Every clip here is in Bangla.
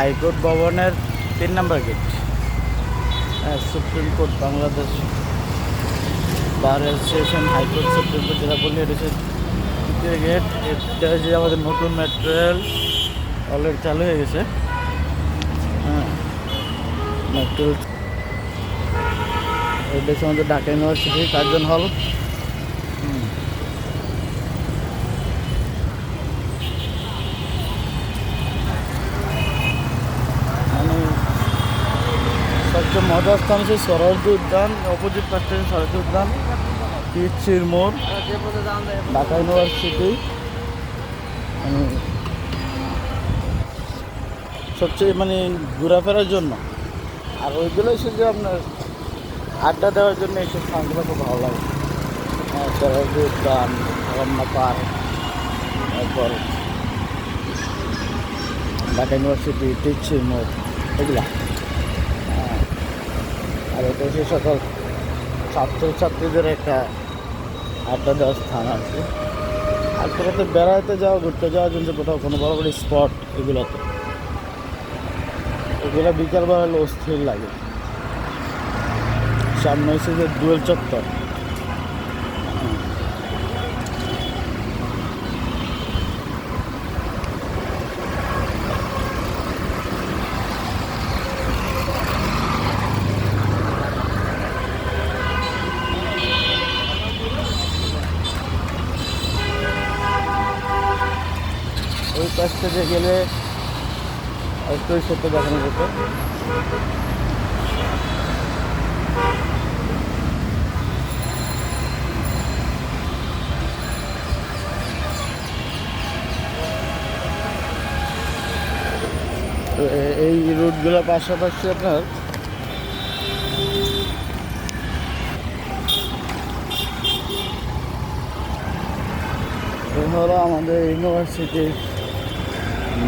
হাইকোর্ট ভবনের 3 নম্বর gate. Supreme court Bangladesh bar association high court supreme court যেটা বললে এটা হচ্ছে দ্বিতীয় গেট। এটা যে আমাদের নতুন মেট্রো রেল অলরেডি চালু হয়ে গেছে। মেট্রো এটা হচ্ছে আমাদের ঢাকা ইউনিভার্সিটি কার্জন হল। সবচেয়ে মজার স্থান হচ্ছে সরোয়ার্দী উদ্যান, অপোজিট পাশে সরোয়ার্দী উদ্যান, পিচ্ছির মোড়, ঢাকা ইউনিভার্সিটি। সবচেয়ে ঘোরাফেরার জন্য। আর ওইগুলো এসে যে আপনার আড্ডা দেওয়ার জন্য এইসব স্থানগুলো খুব ভালো লাগে। সরোয়ার্দী উদ্যান, রমনা পার্ক, তারপর ঢাকা ইউনিভার্সিটি, পিচ্ছির মোড়, এগুলা। আর এটা হচ্ছে সকল ছাত্রছাত্রীদের একটা আড্ডা দেওয়ার স্থান আছে। আর কোথাও বেড়াতে যাওয়া, ঘুরতে যাওয়ার জন্য কোথাও কোনো বড় বড় স্পট এগুলো বিকালবেলা হলে অস্থির লাগে। সামনে হচ্ছে যে দুয়েল চত্বর। ওই পাশ থেকে গেলে একটু সত্য দেখানো যেত। এই রুটগুলোর পাশাপাশি আপনার হলো আমাদের ইউনিভার্সিটির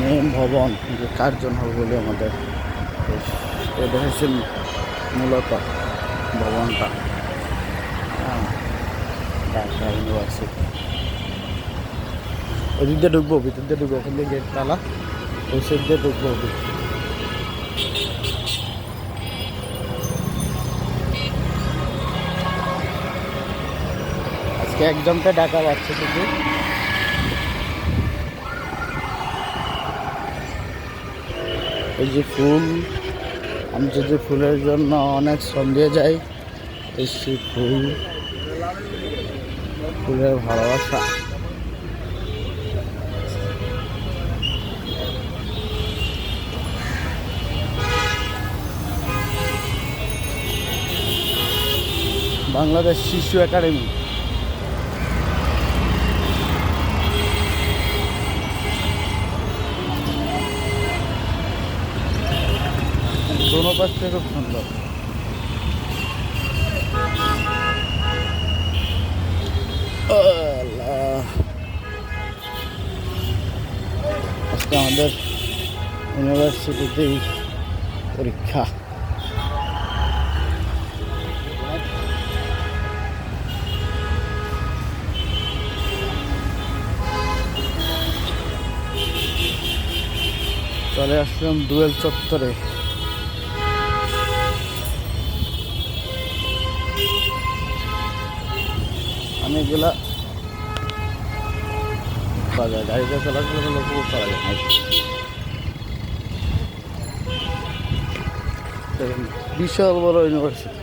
মেন ভবন, যে কার্জন হল বলে আমাদের এটা হচ্ছে মূলত ভবনটা। ঢাকা ইউনিভার্সিটি ওই দিক দিয়ে ঢুকবো, ভিতর দিয়ে ঢুকবো, ওখান দিয়ে গেট তালা, ওই সাইড দিয়ে ঢুকবো। আজকে একজনটা ঢাকা পাচ্ছে শুধু। এই যে ফুল, আমি যদি ফুলের জন্য অনেক শ্রম দিয়ে যাই, এই ফুলের ভালোবাসা। বাংলাদেশ শিশু একাডেমি। দোনো পাশ থেকে খুব সুন্দর। আজকে আমাদের ইউনিভার্সিটিতেই পরীক্ষা। চলে আসলাম দুয়েল চত্বরে। অনেকগুলা বাজার গাড়িতে চলাচল লক্ষ্য করতে পারা যায়। বিশাল বড় ইউনিভার্সিটি।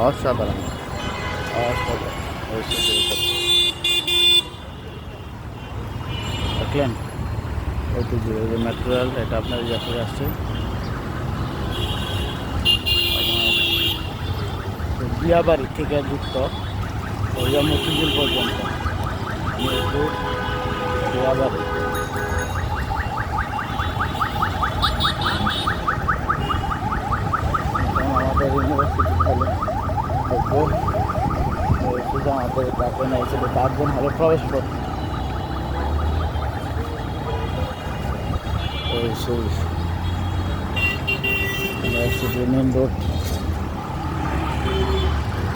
অসাধারণ অসাধারণ। দেখলেন ঐতিহ্য মেট্রো রেল, এটা আপনার যাত্রা আসছে বিয়াবাড়ি থেকে যুক্ত মতিঝিল পর্যন্ত। বিয়াবাড়ি আমাদের ইউনিভার্সিটি হলে দেখবো শুধু আমাদের ডাকে না, এসে কার্জন হলে প্রবেশ পথ। সেই সিটি মেন রোড